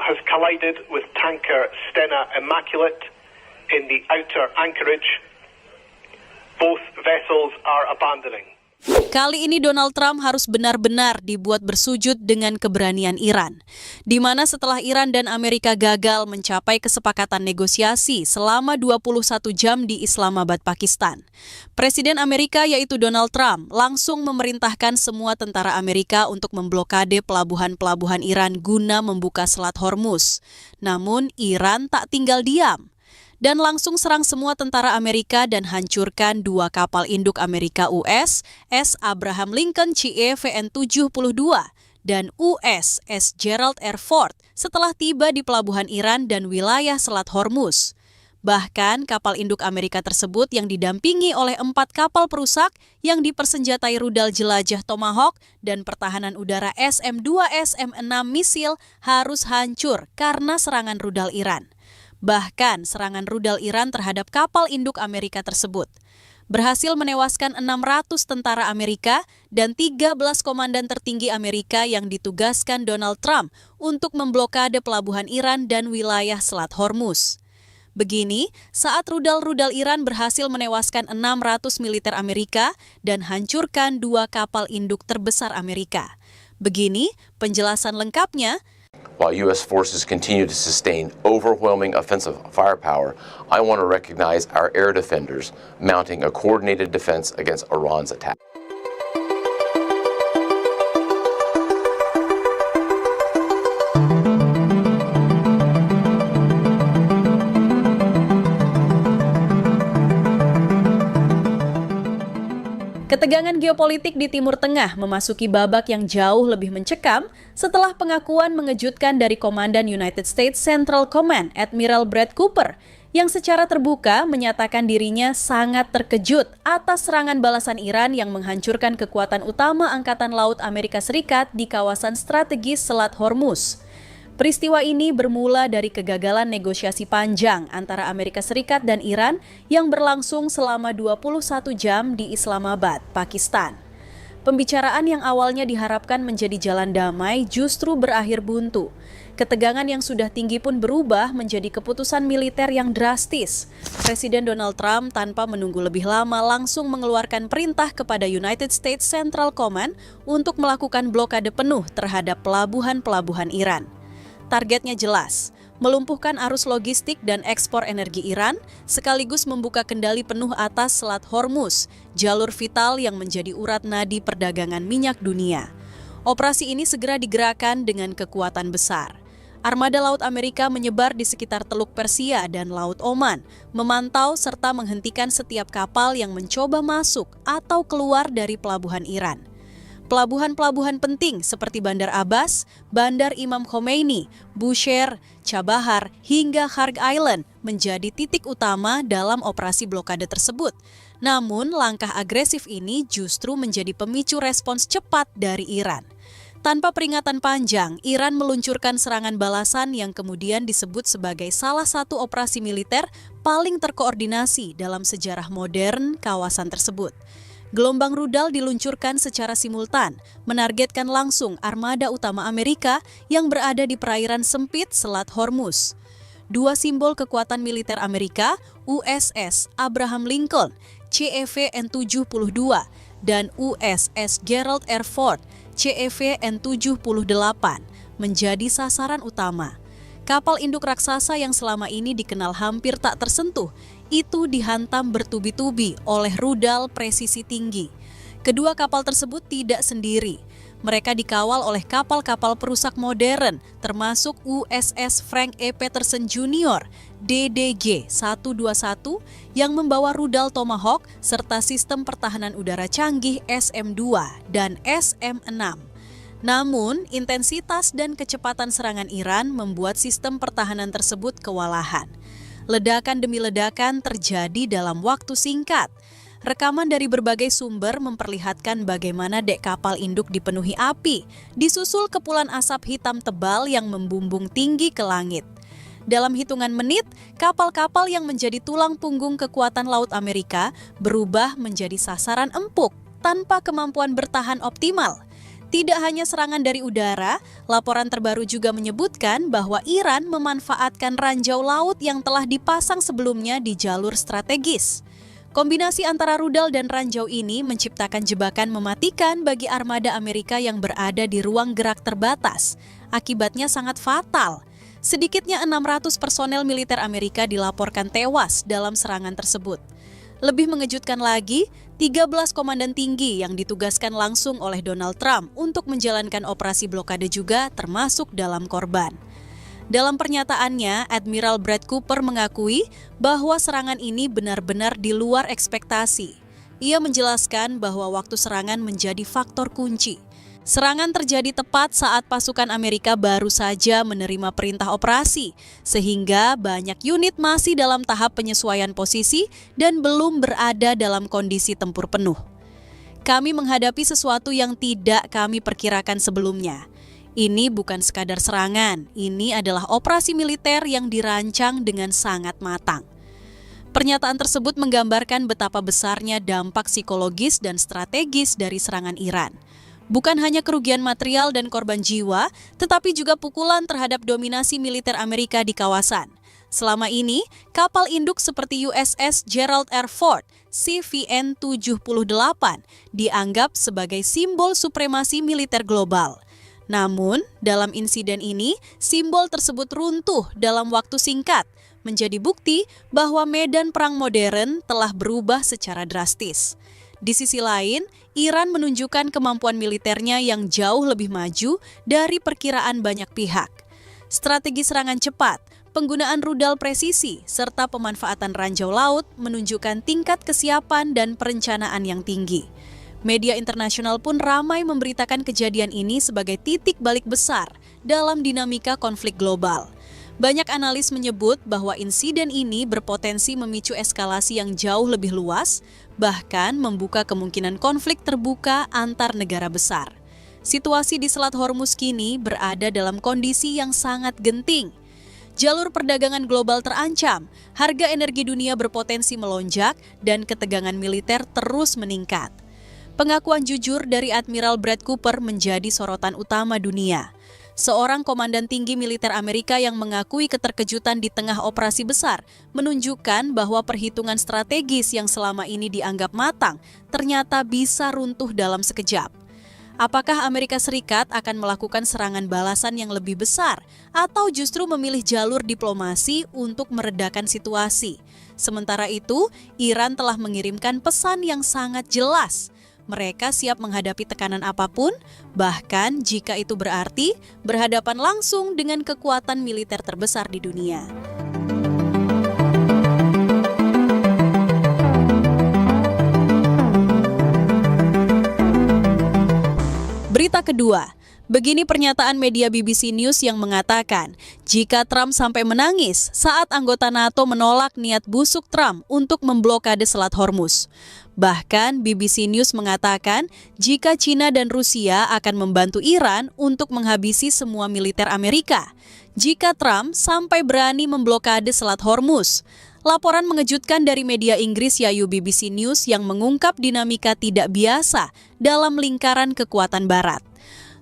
Has collided with tanker Stena Immaculate in the outer anchorage. Both vessels are abandoning. Kali ini Donald Trump harus benar-benar dibuat bersujud dengan keberanian Iran, di mana setelah Iran dan Amerika gagal mencapai kesepakatan negosiasi selama 21 jam di Islamabad, Pakistan. Presiden Amerika yaitu Donald Trump langsung memerintahkan semua tentara Amerika untuk memblokade pelabuhan-pelabuhan Iran guna membuka Selat Hormuz. Namun Iran tak tinggal diam dan langsung serang semua tentara Amerika dan hancurkan 2 kapal induk Amerika USS Abraham Lincoln CVN-72 dan USS Gerald R. Ford setelah tiba di pelabuhan Iran dan wilayah Selat Hormuz. Bahkan kapal induk Amerika tersebut yang didampingi oleh 4 kapal perusak yang dipersenjatai rudal jelajah Tomahawk dan pertahanan udara SM-2 SM-6 misil harus hancur karena serangan rudal Iran. Bahkan serangan rudal Iran terhadap kapal induk Amerika tersebut berhasil menewaskan 600 tentara Amerika dan 13 komandan tertinggi Amerika yang ditugaskan Donald Trump untuk memblokade pelabuhan Iran dan wilayah Selat Hormuz. Begini, saat rudal-rudal Iran berhasil menewaskan 600 militer Amerika dan hancurkan 2 kapal induk terbesar Amerika. Begini penjelasan lengkapnya. While U.S. forces continue to sustain overwhelming offensive firepower, I want to recognize our air defenders mounting a coordinated defense against Iran's attack. Ketegangan geopolitik di Timur Tengah memasuki babak yang jauh lebih mencekam setelah pengakuan mengejutkan dari Komandan United States Central Command, Admiral Brad Cooper, yang secara terbuka menyatakan dirinya sangat terkejut atas serangan balasan Iran yang menghancurkan kekuatan utama Angkatan Laut Amerika Serikat di kawasan strategis Selat Hormuz. Peristiwa ini bermula dari kegagalan negosiasi panjang antara Amerika Serikat dan Iran yang berlangsung selama 21 jam di Islamabad, Pakistan. Pembicaraan yang awalnya diharapkan menjadi jalan damai justru berakhir buntu. Ketegangan yang sudah tinggi pun berubah menjadi keputusan militer yang drastis. Presiden Donald Trump tanpa menunggu lebih lama langsung mengeluarkan perintah kepada United States Central Command untuk melakukan blokade penuh terhadap pelabuhan-pelabuhan Iran. Targetnya jelas, melumpuhkan arus logistik dan ekspor energi Iran, sekaligus membuka kendali penuh atas Selat Hormuz, jalur vital yang menjadi urat nadi perdagangan minyak dunia. Operasi ini segera digerakkan dengan kekuatan besar. Armada Laut Amerika menyebar di sekitar Teluk Persia dan Laut Oman, memantau serta menghentikan setiap kapal yang mencoba masuk atau keluar dari pelabuhan Iran. Pelabuhan-pelabuhan penting seperti Bandar Abbas, Bandar Imam Khomeini, Bushehr, Chabahar, hingga Kharg Island menjadi titik utama dalam operasi blokade tersebut. Namun, langkah agresif ini justru menjadi pemicu respons cepat dari Iran. Tanpa peringatan panjang, Iran meluncurkan serangan balasan yang kemudian disebut sebagai salah satu operasi militer paling terkoordinasi dalam sejarah modern kawasan tersebut. Gelombang rudal diluncurkan secara simultan, menargetkan langsung armada utama Amerika yang berada di perairan sempit Selat Hormuz. 2 simbol kekuatan militer Amerika, USS Abraham Lincoln, CVN-72, dan USS Gerald R. Ford, CVN-78, menjadi sasaran utama. Kapal induk raksasa yang selama ini dikenal hampir tak tersentuh, itu dihantam bertubi-tubi oleh rudal presisi tinggi. Kedua kapal tersebut tidak sendiri. Mereka dikawal oleh kapal-kapal perusak modern, termasuk USS Frank E. Peterson Jr. DDG-121 yang membawa rudal Tomahawk serta sistem pertahanan udara canggih SM-2 dan SM-6. Namun, intensitas dan kecepatan serangan Iran membuat sistem pertahanan tersebut kewalahan. Ledakan demi ledakan terjadi dalam waktu singkat. Rekaman dari berbagai sumber memperlihatkan bagaimana dek kapal induk dipenuhi api, disusul kepulan asap hitam tebal yang membumbung tinggi ke langit. Dalam hitungan menit, kapal-kapal yang menjadi tulang punggung kekuatan laut Amerika berubah menjadi sasaran empuk tanpa kemampuan bertahan optimal. Tidak hanya serangan dari udara, laporan terbaru juga menyebutkan bahwa Iran memanfaatkan ranjau laut yang telah dipasang sebelumnya di jalur strategis. Kombinasi antara rudal dan ranjau ini menciptakan jebakan mematikan bagi armada Amerika yang berada di ruang gerak terbatas. Akibatnya sangat fatal. Sedikitnya 600 personel militer Amerika dilaporkan tewas dalam serangan tersebut. Lebih mengejutkan lagi, 13 komandan tinggi yang ditugaskan langsung oleh Donald Trump untuk menjalankan operasi blokade juga termasuk dalam korban. Dalam pernyataannya, Admiral Brad Cooper mengakui bahwa serangan ini benar-benar di luar ekspektasi. Ia menjelaskan bahwa waktu serangan menjadi faktor kunci. Serangan terjadi tepat saat pasukan Amerika baru saja menerima perintah operasi, sehingga banyak unit masih dalam tahap penyesuaian posisi dan belum berada dalam kondisi tempur penuh. Kami menghadapi sesuatu yang tidak kami perkirakan sebelumnya. Ini bukan sekadar serangan, ini adalah operasi militer yang dirancang dengan sangat matang. Pernyataan tersebut menggambarkan betapa besarnya dampak psikologis dan strategis dari serangan Iran. Bukan hanya kerugian material dan korban jiwa, tetapi juga pukulan terhadap dominasi militer Amerika di kawasan. Selama ini, kapal induk seperti USS Gerald R. Ford CVN-78 dianggap sebagai simbol supremasi militer global. Namun, dalam insiden ini, simbol tersebut runtuh dalam waktu singkat, menjadi bukti bahwa medan perang modern telah berubah secara drastis. Di sisi lain, Iran menunjukkan kemampuan militernya yang jauh lebih maju dari perkiraan banyak pihak. Strategi serangan cepat, penggunaan rudal presisi, serta pemanfaatan ranjau laut menunjukkan tingkat kesiapan dan perencanaan yang tinggi. Media internasional pun ramai memberitakan kejadian ini sebagai titik balik besar dalam dinamika konflik global. Banyak analis menyebut bahwa insiden ini berpotensi memicu eskalasi yang jauh lebih luas, bahkan membuka kemungkinan konflik terbuka antar negara besar. Situasi di Selat Hormuz kini berada dalam kondisi yang sangat genting. Jalur perdagangan global terancam, harga energi dunia berpotensi melonjak, dan ketegangan militer terus meningkat. Pengakuan jujur dari Admiral Brad Cooper menjadi sorotan utama dunia. Seorang komandan tinggi militer Amerika yang mengakui keterkejutan di tengah operasi besar menunjukkan bahwa perhitungan strategis yang selama ini dianggap matang ternyata bisa runtuh dalam sekejap. Apakah Amerika Serikat akan melakukan serangan balasan yang lebih besar atau justru memilih jalur diplomasi untuk meredakan situasi? Sementara itu, Iran telah mengirimkan pesan yang sangat jelas. Mereka siap menghadapi tekanan apapun, bahkan jika itu berarti berhadapan langsung dengan kekuatan militer terbesar di dunia. Berita kedua, begini pernyataan media BBC News yang mengatakan, jika Trump sampai menangis saat anggota NATO menolak niat busuk Trump untuk memblokade Selat Hormuz. Bahkan BBC News mengatakan jika China dan Rusia akan membantu Iran untuk menghabisi semua militer Amerika. Jika Trump sampai berani memblokade Selat Hormuz. Laporan mengejutkan dari media Inggris yaitu BBC News yang mengungkap dinamika tidak biasa dalam lingkaran kekuatan Barat.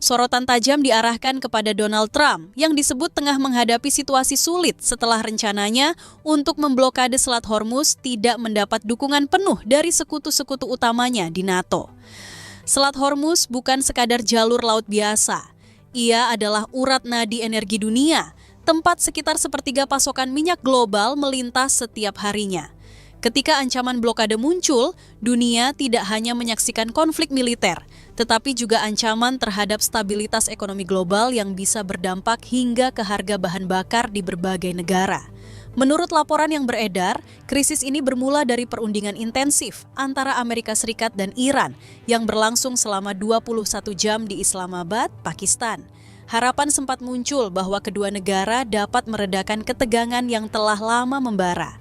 Sorotan tajam diarahkan kepada Donald Trump yang disebut tengah menghadapi situasi sulit setelah rencananya untuk memblokade Selat Hormuz tidak mendapat dukungan penuh dari sekutu-sekutu utamanya di NATO. Selat Hormuz bukan sekadar jalur laut biasa. Ia adalah urat nadi energi dunia, tempat sekitar sepertiga pasokan minyak global melintas setiap harinya. Ketika ancaman blokade muncul, dunia tidak hanya menyaksikan konflik militer, tetapi juga ancaman terhadap stabilitas ekonomi global yang bisa berdampak hingga ke harga bahan bakar di berbagai negara. Menurut laporan yang beredar, krisis ini bermula dari perundingan intensif antara Amerika Serikat dan Iran yang berlangsung selama 21 jam di Islamabad, Pakistan. Harapan sempat muncul bahwa kedua negara dapat meredakan ketegangan yang telah lama membara.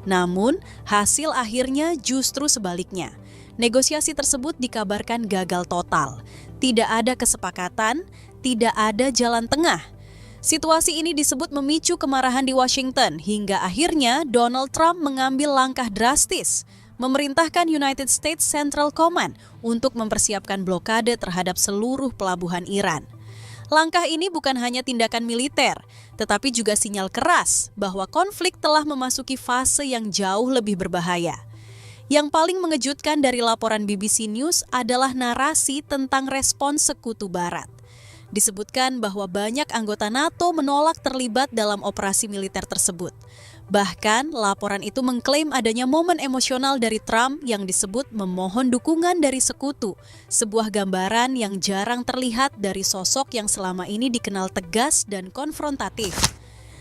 Namun, hasil akhirnya justru sebaliknya. Negosiasi tersebut dikabarkan gagal total. Tidak ada kesepakatan, tidak ada jalan tengah. Situasi ini disebut memicu kemarahan di Washington hingga akhirnya Donald Trump mengambil langkah drastis, memerintahkan United States Central Command untuk mempersiapkan blokade terhadap seluruh pelabuhan Iran. Langkah ini bukan hanya tindakan militer, tetapi juga sinyal keras bahwa konflik telah memasuki fase yang jauh lebih berbahaya. Yang paling mengejutkan dari laporan BBC News adalah narasi tentang respons sekutu Barat. Disebutkan bahwa banyak anggota NATO menolak terlibat dalam operasi militer tersebut. Bahkan, laporan itu mengklaim adanya momen emosional dari Trump yang disebut memohon dukungan dari sekutu, sebuah gambaran yang jarang terlihat dari sosok yang selama ini dikenal tegas dan konfrontatif.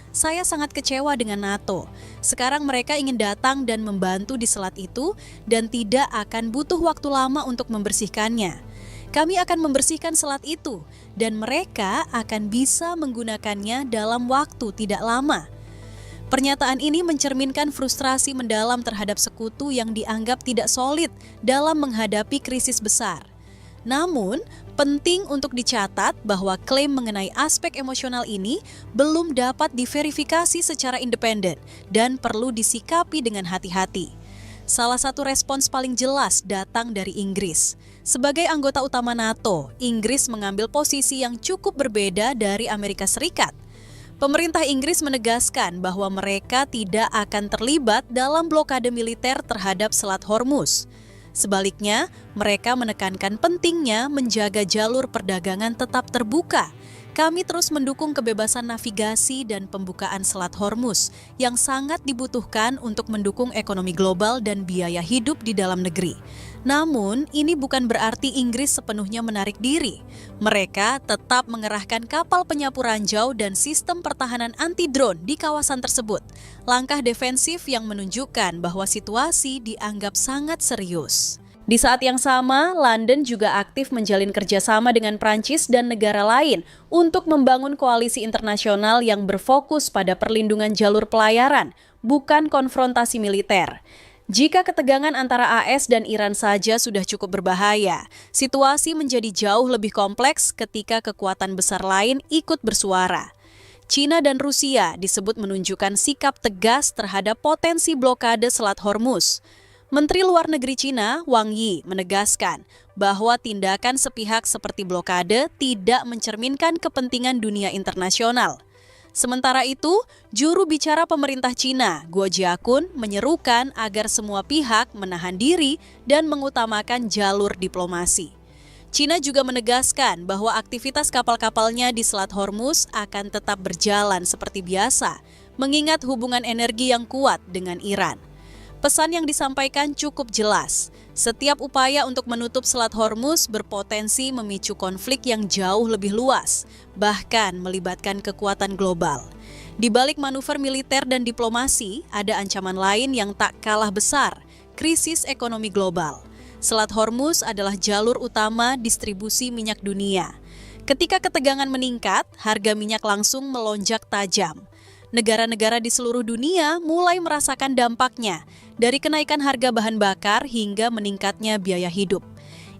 Saya sangat kecewa dengan NATO. Sekarang mereka ingin datang dan membantu di selat itu dan tidak akan butuh waktu lama untuk membersihkannya. Kami akan membersihkan selat itu dan mereka akan bisa menggunakannya dalam waktu tidak lama. Pernyataan ini mencerminkan frustrasi mendalam terhadap sekutu yang dianggap tidak solid dalam menghadapi krisis besar. Namun, penting untuk dicatat bahwa klaim mengenai aspek emosional ini belum dapat diverifikasi secara independen dan perlu disikapi dengan hati-hati. Salah satu respons paling jelas datang dari Inggris. Sebagai anggota utama NATO, Inggris mengambil posisi yang cukup berbeda dari Amerika Serikat. Pemerintah Inggris menegaskan bahwa mereka tidak akan terlibat dalam blokade militer terhadap Selat Hormuz. Sebaliknya, mereka menekankan pentingnya menjaga jalur perdagangan tetap terbuka. Kami terus mendukung kebebasan navigasi dan pembukaan Selat Hormuz yang sangat dibutuhkan untuk mendukung ekonomi global dan biaya hidup di dalam negeri. Namun, ini bukan berarti Inggris sepenuhnya menarik diri. Mereka tetap mengerahkan kapal penyapu ranjau dan sistem pertahanan anti-drone di kawasan tersebut. Langkah defensif yang menunjukkan bahwa situasi dianggap sangat serius. Di saat yang sama, London juga aktif menjalin kerjasama dengan Prancis dan negara lain untuk membangun koalisi internasional yang berfokus pada perlindungan jalur pelayaran, bukan konfrontasi militer. Jika ketegangan antara AS dan Iran saja sudah cukup berbahaya, situasi menjadi jauh lebih kompleks ketika kekuatan besar lain ikut bersuara. China dan Rusia disebut menunjukkan sikap tegas terhadap potensi blokade Selat Hormuz. Menteri Luar Negeri China, Wang Yi, menegaskan bahwa tindakan sepihak seperti blokade tidak mencerminkan kepentingan dunia internasional. Sementara itu, juru bicara pemerintah China, Guo Jiakun, menyerukan agar semua pihak menahan diri dan mengutamakan jalur diplomasi. China juga menegaskan bahwa aktivitas kapal-kapalnya di Selat Hormuz akan tetap berjalan seperti biasa, mengingat hubungan energi yang kuat dengan Iran. Pesan yang disampaikan cukup jelas. Setiap upaya untuk menutup Selat Hormuz berpotensi memicu konflik yang jauh lebih luas, bahkan melibatkan kekuatan global. Di balik manuver militer dan diplomasi, ada ancaman lain yang tak kalah besar, krisis ekonomi global. Selat Hormuz adalah jalur utama distribusi minyak dunia. Ketika ketegangan meningkat, harga minyak langsung melonjak tajam. Negara-negara di seluruh dunia mulai merasakan dampaknya, dari kenaikan harga bahan bakar hingga meningkatnya biaya hidup.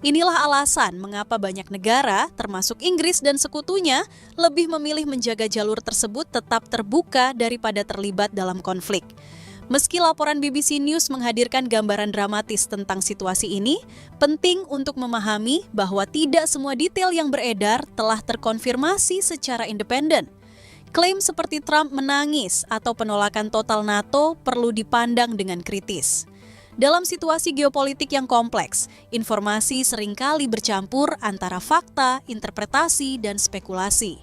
Inilah alasan mengapa banyak negara, termasuk Inggris dan sekutunya, lebih memilih menjaga jalur tersebut tetap terbuka daripada terlibat dalam konflik. Meski laporan BBC News menghadirkan gambaran dramatis tentang situasi ini, penting untuk memahami bahwa tidak semua detail yang beredar telah terkonfirmasi secara independen. Klaim seperti Trump menangis atau penolakan total NATO perlu dipandang dengan kritis. Dalam situasi geopolitik yang kompleks, informasi seringkali bercampur antara fakta, interpretasi, dan spekulasi.